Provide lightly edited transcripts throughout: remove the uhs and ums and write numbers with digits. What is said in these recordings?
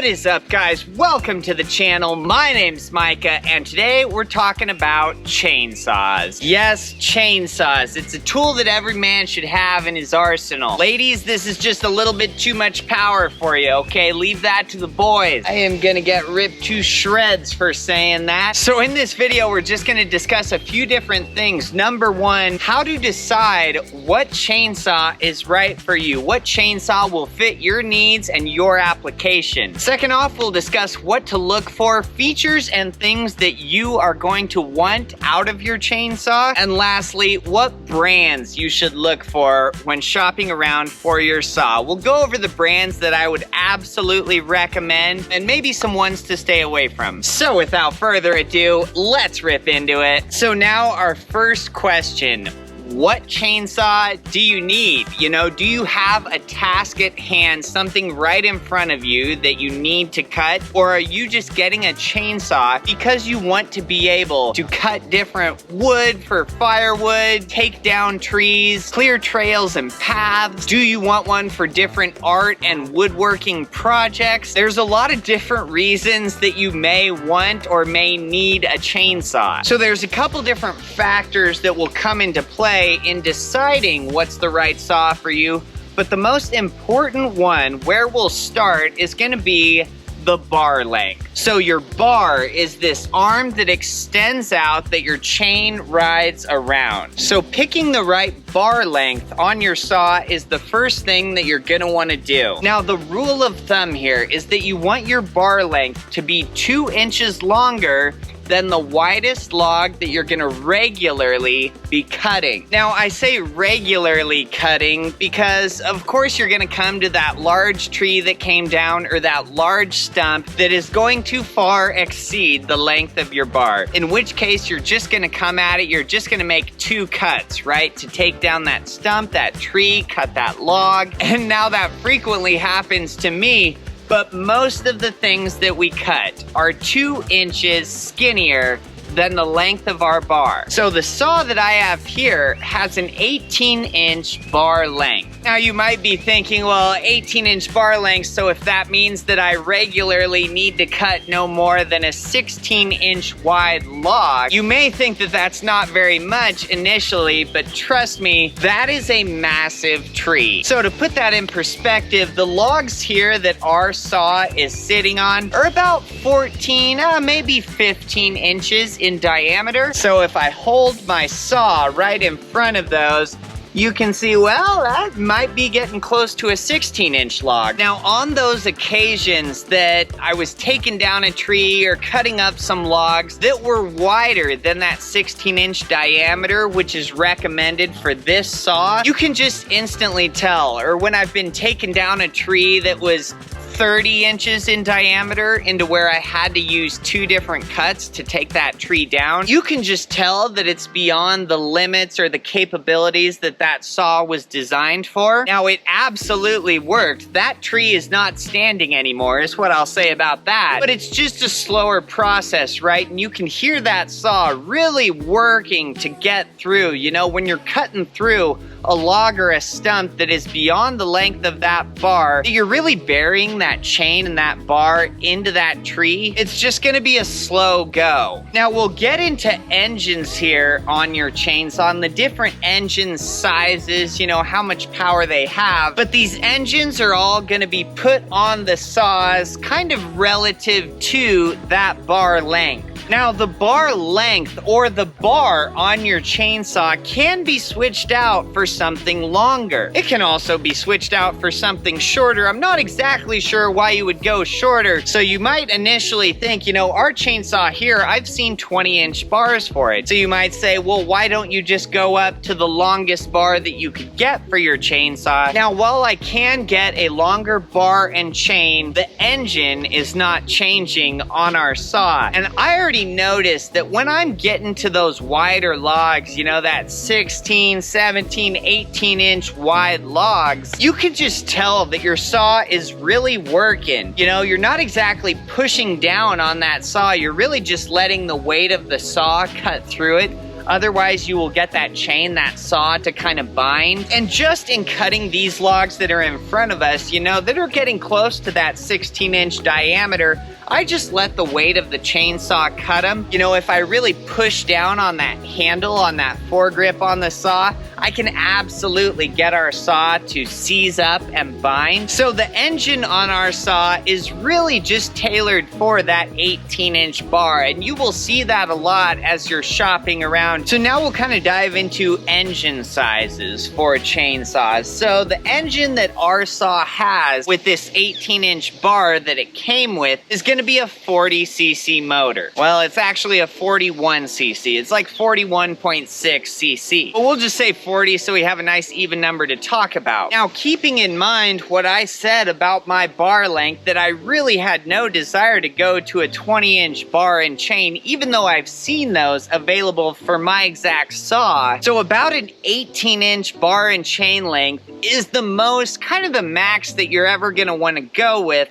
is up, guys? Welcome to the channel. My name's Micah, and today we're talking about chainsaws. Yes, chainsaws. It's a tool that every man should have in his arsenal. Ladies, this is just a little bit too much power for you, okay? Leave that to the boys. I am gonna get ripped to shreds for saying that. So in this video, we're just gonna discuss a few different things. Number one, how to decide what chainsaw is right for you. What chainsaw will fit your needs and your application. Second off, we'll discuss what to look for, features and things that you are going to want out of your chainsaw. And lastly, what brands you should look for when shopping around for your saw. We'll go over the brands that I would absolutely recommend and maybe some ones to stay away from. So without further ado, let's rip into it. So now our first question. What chainsaw do you need? You know, do you have a task at hand, something right in front of you that you need to cut? Or are you just getting a chainsaw because you want to be able to cut different wood for firewood, take down trees, clear trails and paths? Do you want one for different art and woodworking projects? There's a lot of different reasons that you may want or may need a chainsaw. So there's a couple different factors that will come into play in deciding what's the right saw for you, but the most important one where we'll start is going to be the bar length. So your bar is this arm that extends out that your chain rides around. So picking the right bar length on your saw is the first thing that you're gonna want to do. Now the rule of thumb here is that you want your bar length to be 2 inches longer than the widest log that you're gonna regularly be cutting. Now I say regularly cutting because of course you're gonna come to that large tree that came down or that large stump that is going to far exceed the length of your bar. In which case you're just gonna come at it, you're just gonna make 2 cuts, right? To take down that stump, that tree, cut that log. And now that frequently happens to me, but most of the things that we cut are 2 inches skinnier than the length of our bar. So the saw that I have here has an 18-inch bar length. Now you might be thinking, well, 18-inch bar length, so if that means that I regularly need to cut no more than a 16-inch wide log, you may think that that's not very much initially, but trust me, that is a massive tree. So to put that in perspective, the logs here that our saw is sitting on are about 14, maybe 15 inches in diameter. So if I hold my saw right in front of those, you can see, well, that might be getting close to a 16-inch log. Now, on those occasions that I was taking down a tree or cutting up some logs that were wider than that 16-inch diameter, which is recommended for this saw, you can just instantly tell. Or when I've been taking down a tree that was 30 inches in diameter into where I had to use 2 different cuts to take that tree down, you can just tell that it's beyond the limits or the capabilities that that saw was designed for. Now, it absolutely worked. That tree is not standing anymore, is what I'll say about that. But it's just a slower process, right? And you can hear that saw really working to get through. You know, when you're cutting through a log or a stump that is beyond the length of that bar, you're really burying that chain and that bar into that tree. It's just gonna be a slow go. Now we'll get into engines here on your chainsaw and the different engine sizes, you know, how much power they have, but these engines are all gonna be put on the saws kind of relative to that bar length. Now the bar length or the bar on your chainsaw can be switched out for something longer. It can also be switched out for something shorter. I'm not exactly sure why you would go shorter. So you might initially think, you know, our chainsaw here, I've seen 20-inch bars for it. So you might say, well, why don't you just go up to the longest bar that you could get for your chainsaw? Now, while I can get a longer bar and chain, the engine is not changing on our saw. And I already noticed that when I'm getting to those wider logs, you know, that 16, 17, 18-inch wide logs, you can just tell that your saw is really working. You know, you're not exactly pushing down on that saw, you're really just letting the weight of the saw cut through it. Otherwise, you will get that chain, that saw to kind of bind. And just in cutting these logs that are in front of us, you know, that are getting close to that 16-inch diameter, I just let the weight of the chainsaw cut them. You know, if I really push down on that handle, on that foregrip on the saw, I can absolutely get our saw to seize up and bind. So the engine on our saw is really just tailored for that 18-inch bar, and you will see that a lot as you're shopping around. So now we'll kind of dive into engine sizes for chainsaws. So the engine that our saw has with this 18-inch bar that it came with is going to be a 40cc motor. Well, it's actually a 41cc. It's like 41.6cc. But we'll just say 40 so we have a nice even number to talk about. Now, keeping in mind what I said about my bar length, that I really had no desire to go to a 20-inch bar and chain, even though I've seen those available for my exact saw. So about an 18-inch bar and chain length is the most, kind of the max that you're ever gonna wanna go with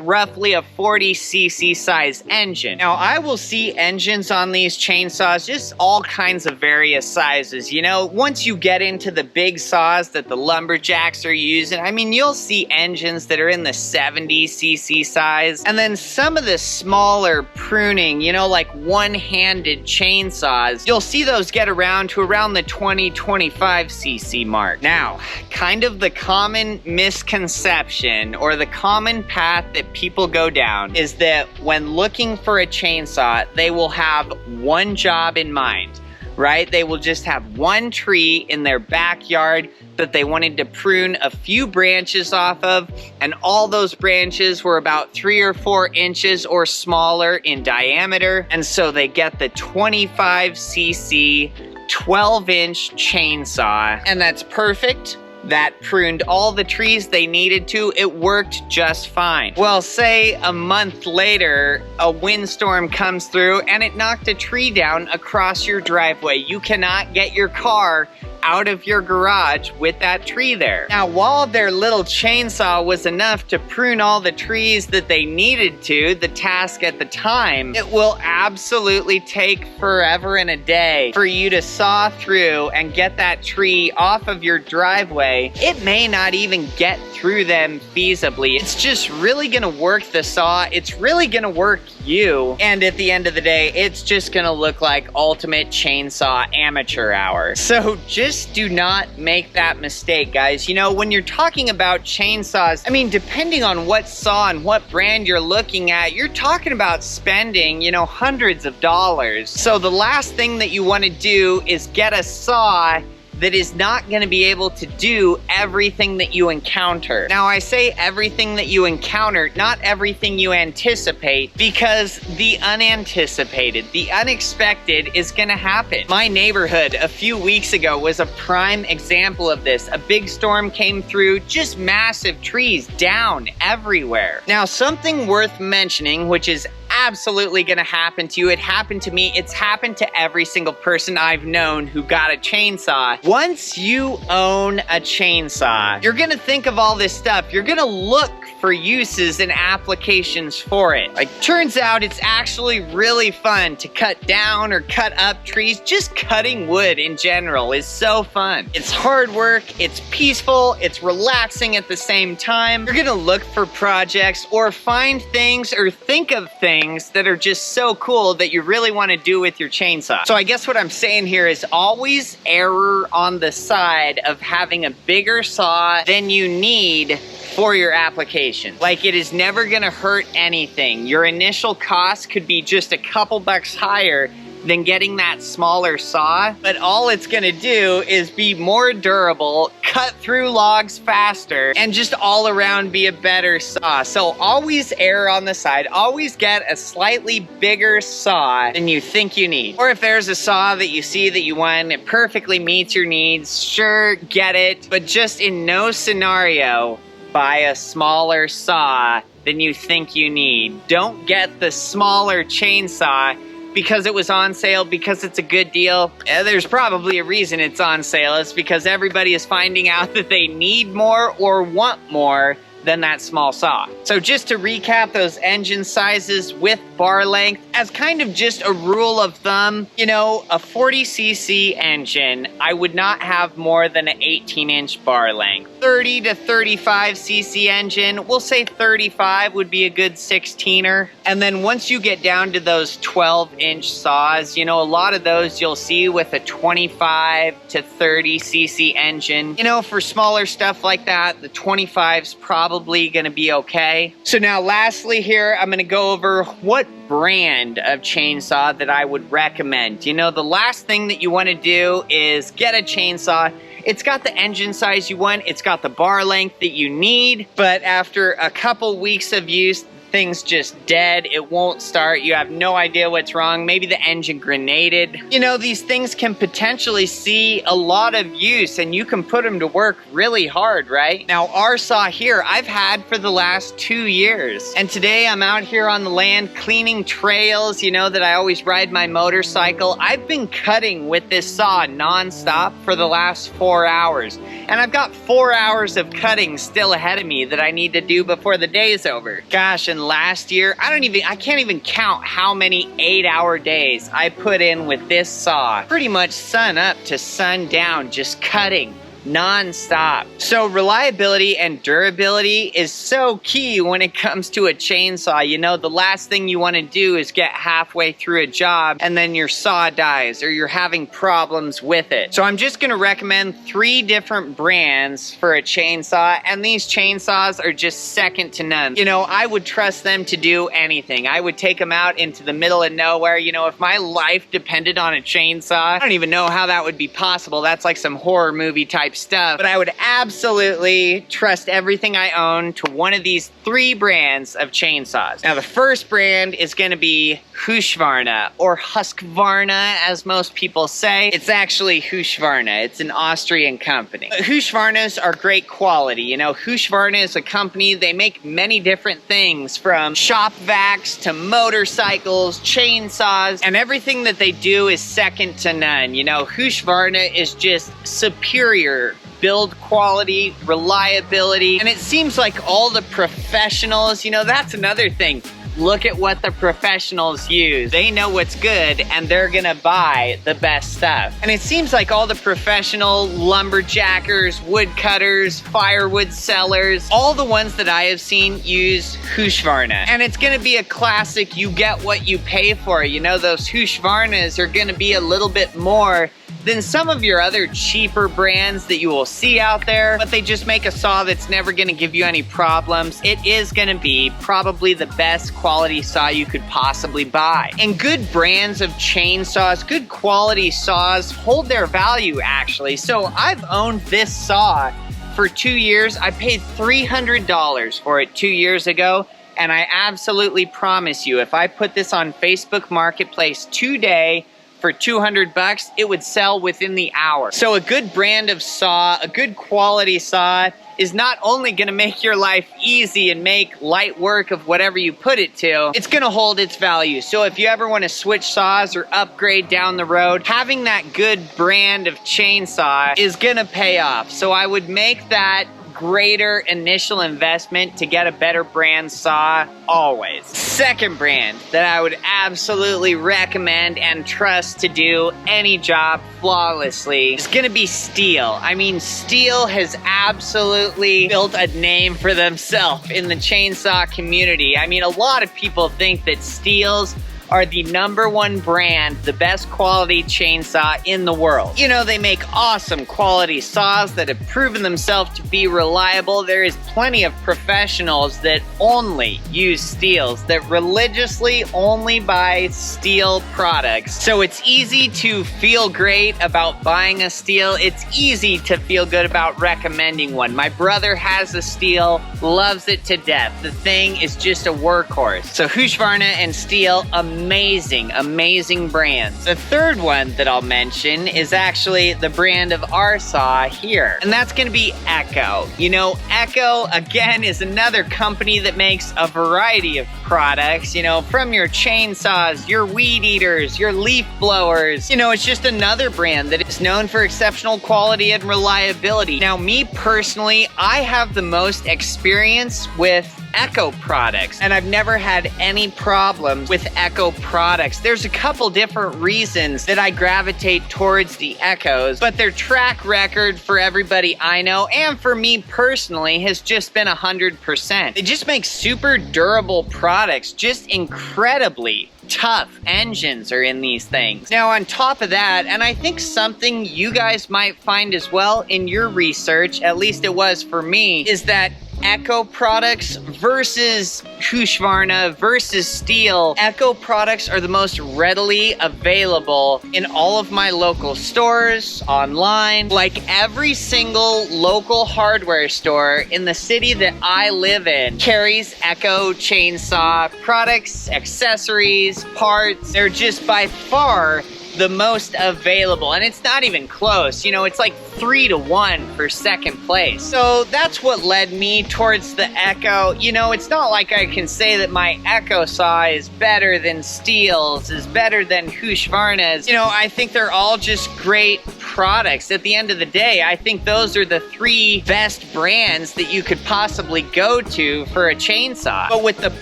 roughly a 40cc size engine. Now, I will see engines on these chainsaws, just all kinds of various sizes. You know, once you get into the big saws that the lumberjacks are using, I mean, you'll see engines that are in the 70cc size. And then some of the smaller pruning, you know, like one-handed chainsaws, you'll see those get around to around the 20-25cc mark. Now, kind of the common misconception or the common path that people go down is that when looking for a chainsaw, they will have one job in mind, right? They will just have one tree in their backyard that they wanted to prune a few branches off of, and all those branches were about 3 or 4 inches or smaller in diameter, and so they get the 25cc 12-inch chainsaw, and that's perfect. That pruned all the trees they needed to. It worked just fine. Well, say a month later, a windstorm comes through and it knocked a tree down across your driveway. You cannot get your car out of your garage with that tree there. Now, while their little chainsaw was enough to prune all the trees that they needed to, the task at the time, it will absolutely take forever and a day for you to saw through and get that tree off of your driveway. It may not even get through them feasibly. It's just really gonna work the saw. It's really gonna work you. And at the end of the day, it's just gonna look like ultimate chainsaw amateur hour. So just do not make that mistake, guys. You know, when you're talking about chainsaws, I mean, depending on what saw and what brand you're looking at, you're talking about spending, you know, hundreds of dollars. So the last thing that you wanna do is get a saw that is not gonna be able to do everything that you encounter. Now, I say everything that you encounter, not everything you anticipate, because the unanticipated, the unexpected is gonna happen. My neighborhood a few weeks ago was a prime example of this. A big storm came through, just massive trees down everywhere. Now, something worth mentioning, which is absolutely gonna happen to you. It happened to me. It's happened to every single person I've known who got a chainsaw. Once you own a chainsaw, you're gonna think of all this stuff. You're gonna look for uses and applications for it. Like, turns out it's actually really fun to cut down or cut up trees. Just cutting wood in general is so fun. It's hard work, it's peaceful, it's relaxing at the same time. You're gonna look for projects or find things or think of things that are just so cool that you really wanna do with your chainsaw. So I guess what I'm saying here is always err on the side of having a bigger saw than you need for your application. Like, it is never gonna hurt anything. Your initial cost could be just a couple bucks higher than getting that smaller saw, but all it's gonna do is be more durable, cut through logs faster, and just all around be a better saw. So always err on the side, always get a slightly bigger saw than you think you need. Or if there's a saw that you see that you want and it perfectly meets your needs, sure, get it, but just in no scenario buy a smaller saw than you think you need. Don't get the smaller chainsaw because it was on sale, because it's a good deal. There's probably a reason it's on sale. It's because everybody is finding out that they need more or want more than that small saw. So just to recap those engine sizes with bar length, as kind of just a rule of thumb, you know, a 40cc engine, I would not have more than an 18-inch bar length. 30 to 35cc engine, we'll say 35 would be a good 16er. And then once you get down to those 12-inch saws, you know, a lot of those you'll see with a 25 to 30cc engine. You know, for smaller stuff like that, the 25's probably gonna be okay. So now lastly here, I'm gonna go over what brand of chainsaw that I would recommend. You know, the last thing that you wanna do is get a chainsaw. It's got the engine size you want, it's got the bar length that you need, but after a couple weeks of use, thing's just dead, it won't start, you have no idea what's wrong, maybe the engine grenaded. You know, these things can potentially see a lot of use and you can put them to work really hard, right? Now our saw here, I've had for the last 2 years. And today I'm out here on the land cleaning trails, you know, that I always ride my motorcycle. I've been cutting with this saw non-stop for the last 4 hours. And I've got 4 hours of cutting still ahead of me that I need to do before the day's over. Gosh, and last year, I can't even count how many 8-hour days I put in with this saw. Pretty much sun up to sun down, just cutting non-stop. So reliability and durability is so key when it comes to a chainsaw. You know, the last thing you want to do is get halfway through a job and then your saw dies or you're having problems with it. So I'm just going to recommend 3 different brands for a chainsaw, and these chainsaws are just second to none. You know, I would trust them to do anything. I would take them out into the middle of nowhere. You know, if my life depended on a chainsaw, I don't even know how that would be possible. That's like some horror movie type stuff, but I would absolutely trust everything I own to one of these 3 brands of chainsaws. Now the first brand is going to be Husqvarna, or Husqvarna as most people say. It's actually Husqvarna. It's an Austrian company. But Husqvarnas are great quality. You know, Husqvarna is a company, they make many different things from shop vacs to motorcycles, chainsaws, and everything that they do is second to none. You know, Husqvarna is just superior build quality, reliability, and it seems like all the professionals, you know, that's another thing. Look at what the professionals use. They know what's good and they're gonna buy the best stuff. And it seems like all the professional lumberjackers, woodcutters, firewood sellers, all the ones that I have seen use Husqvarna. And it's gonna be a classic, you get what you pay for. You know, those Husqvarnas are gonna be a little bit more than some of your other cheaper brands that you will see out there, but they just make a saw that's never gonna give you any problems. It is gonna be probably the best quality saw you could possibly buy. And good brands of chainsaws, good quality saws hold their value actually. So I've owned this saw for 2 years. I paid $300 for it 2 years ago. And I absolutely promise you, if I put this on Facebook Marketplace today, for 200 bucks, it would sell within the hour. So a good brand of saw, a good quality saw is not only gonna make your life easy and make light work of whatever you put it to, it's gonna hold its value. So if you ever wanna switch saws or upgrade down the road, having that good brand of chainsaw is gonna pay off. So I would make that greater initial investment to get a better brand saw always. Second brand that I would absolutely recommend and trust to do any job flawlessly is gonna be Stihl. I mean, Stihl has absolutely built a name for themselves in the chainsaw community. I mean, a lot of people think that Stihls are the #1 brand, the best quality chainsaw in the world. You know, they make awesome quality saws that have proven themselves to be reliable. There is plenty of professionals that only use Stihls, that religiously only buy Stihl products. So it's easy to feel great about buying a Stihl. It's easy to feel good about recommending one. My brother has a Stihl, loves it to death. The thing is just a workhorse. So Husqvarna and Stihl, amazing amazing, amazing brands. The third one that I'll mention is actually the brand of our saw here, and that's gonna be Echo. You know, Echo, again, is another company that makes a variety of products, you know, from your chainsaws, your weed eaters, your leaf blowers. You know, it's just another brand that is known for exceptional quality and reliability. Now, me personally, I have the most experience with Echo products, and I've never had any problems with Echo products. There's a couple different reasons that I gravitate towards the Echoes, but their track record for everybody I know, and for me personally, has just been 100%. They just make super durable products, just incredibly tough engines are in these things. Now, on top of that, and I think something you guys might find as well in your research, at least it was for me, is that Echo products versus Husqvarna versus Stihl. Echo products are the most readily available in all of my local stores, online. Like every single local hardware store in the city that I live in carries Echo chainsaw products, accessories, parts. They're just by far the most available, and it's not even close. You know, it's like 3-1 for second place. So that's what led me towards the Echo. You know, it's not like I can say that my Echo saw is better than Stihl's, is better than Husqvarna's. You know, I think they're all just great products. At the end of the day, I think those are the three best brands that you could possibly go to for a chainsaw. But with the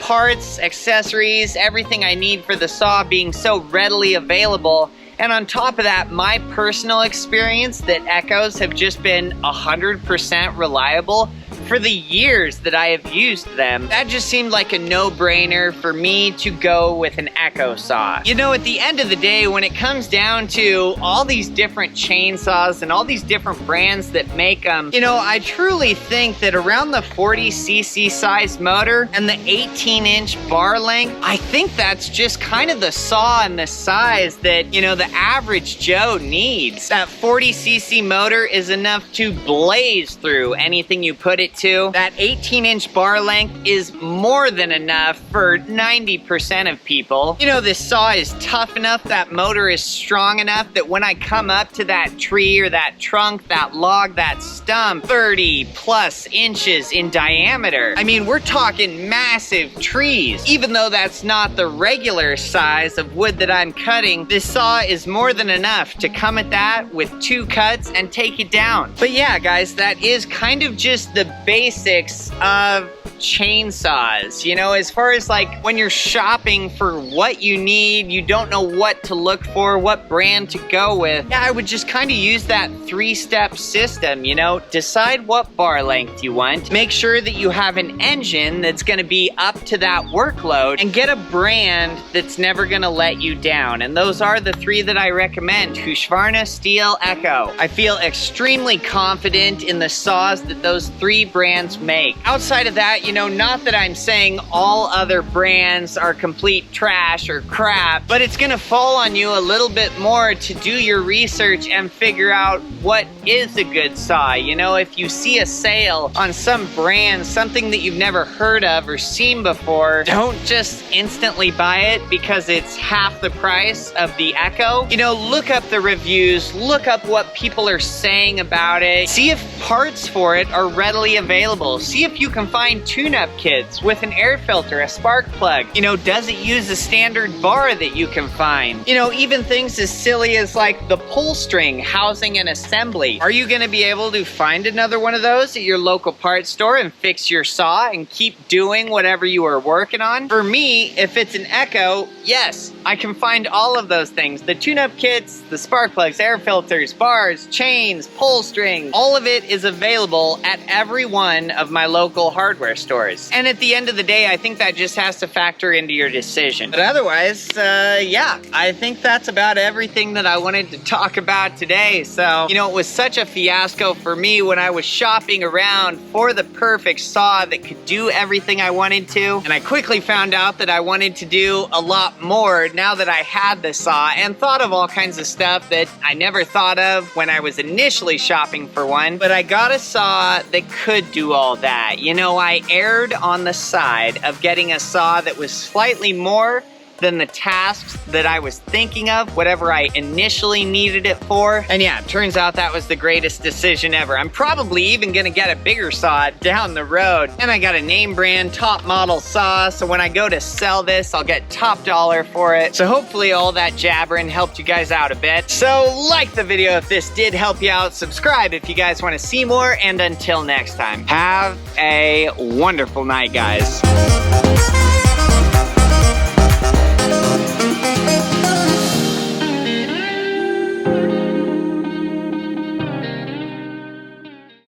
parts, accessories, everything I need for the saw being so readily available, and on top of that, my personal experience that Echoes have just been 100% reliable for the years that I have used them, that just seemed like a no-brainer for me to go with an Echo saw. You know, at the end of the day, when it comes down to all these different chainsaws and all these different brands that make them, you know, I truly think that around the 40cc size motor and the 18-inch bar length, I think that's just kind of the saw and the size that, you know, the average Joe needs. That 40cc motor is enough to blaze through anything you put it to. That 18-inch bar length is more than enough for 90% of people. You know, this saw is tough enough, that motor is strong enough that when I come up to that tree or that trunk, that log, that stump, 30+ inches in diameter. I mean, we're talking massive trees. Even though that's not the regular size of wood that I'm cutting, this saw is more than enough to come at that with 2 cuts and take it down. But yeah, guys, that is kind of just the basics of chainsaws. You know, as far as like when you're shopping for what you need, you don't know what to look for, what brand to go with. Yeah, I would just kind of use that 3-step system, you know, decide what bar length you want, make sure that you have an engine that's gonna be up to that workload, and get a brand that's never gonna let you down. And those are the 3 that I recommend: Husqvarna, Stihl, Echo. I feel extremely confident in the saws that those 3 brands make. Outside of that, you know, not that I'm saying all other brands are complete trash or crap, but it's gonna fall on you a little bit more to do your research and figure out what is a good saw. You know, if you see a sale on some brand, something that you've never heard of or seen before, don't just instantly buy it because it's half the price of the Echo. You know, look up the reviews, look up what people are saying about it, see if parts for it are readily available, see if you can find tune-up kits with an air filter, a spark plug. You know, does it use a standard bar that you can find? You know, even things as silly as like the pull string housing and assembly. Are you gonna be able to find another one of those at your local parts store and fix your saw and keep doing whatever you are working on? For me, if it's an Echo, yes, I can find all of those things. The tune-up kits, the spark plugs, air filters, bars, chains, pull strings, all of it is available at every one of my local hardware stores. And at the end of the day, I think that just has to factor into your decision. But otherwise, yeah, I think that's about everything that I wanted to talk about today. So, you know, it was such a fiasco for me when I was shopping around for the perfect saw that could do everything I wanted to. And I quickly found out that I wanted to do a lot more now that I had the saw, and thought of all kinds of stuff that I never thought of when I was initially shopping for one. But I got a saw that could do all that. You know, I erred on the side of getting a saw that was slightly more than the tasks that I was thinking of, whatever I initially needed it for. And yeah, it turns out that was the greatest decision ever. I'm probably even gonna get a bigger saw down the road. And I got a name brand, top model saw, so when I go to sell this, I'll get top dollar for it. So hopefully all that jabbering helped you guys out a bit. So like the video if this did help you out, subscribe if you guys wanna see more, and until next time, have a wonderful night, guys.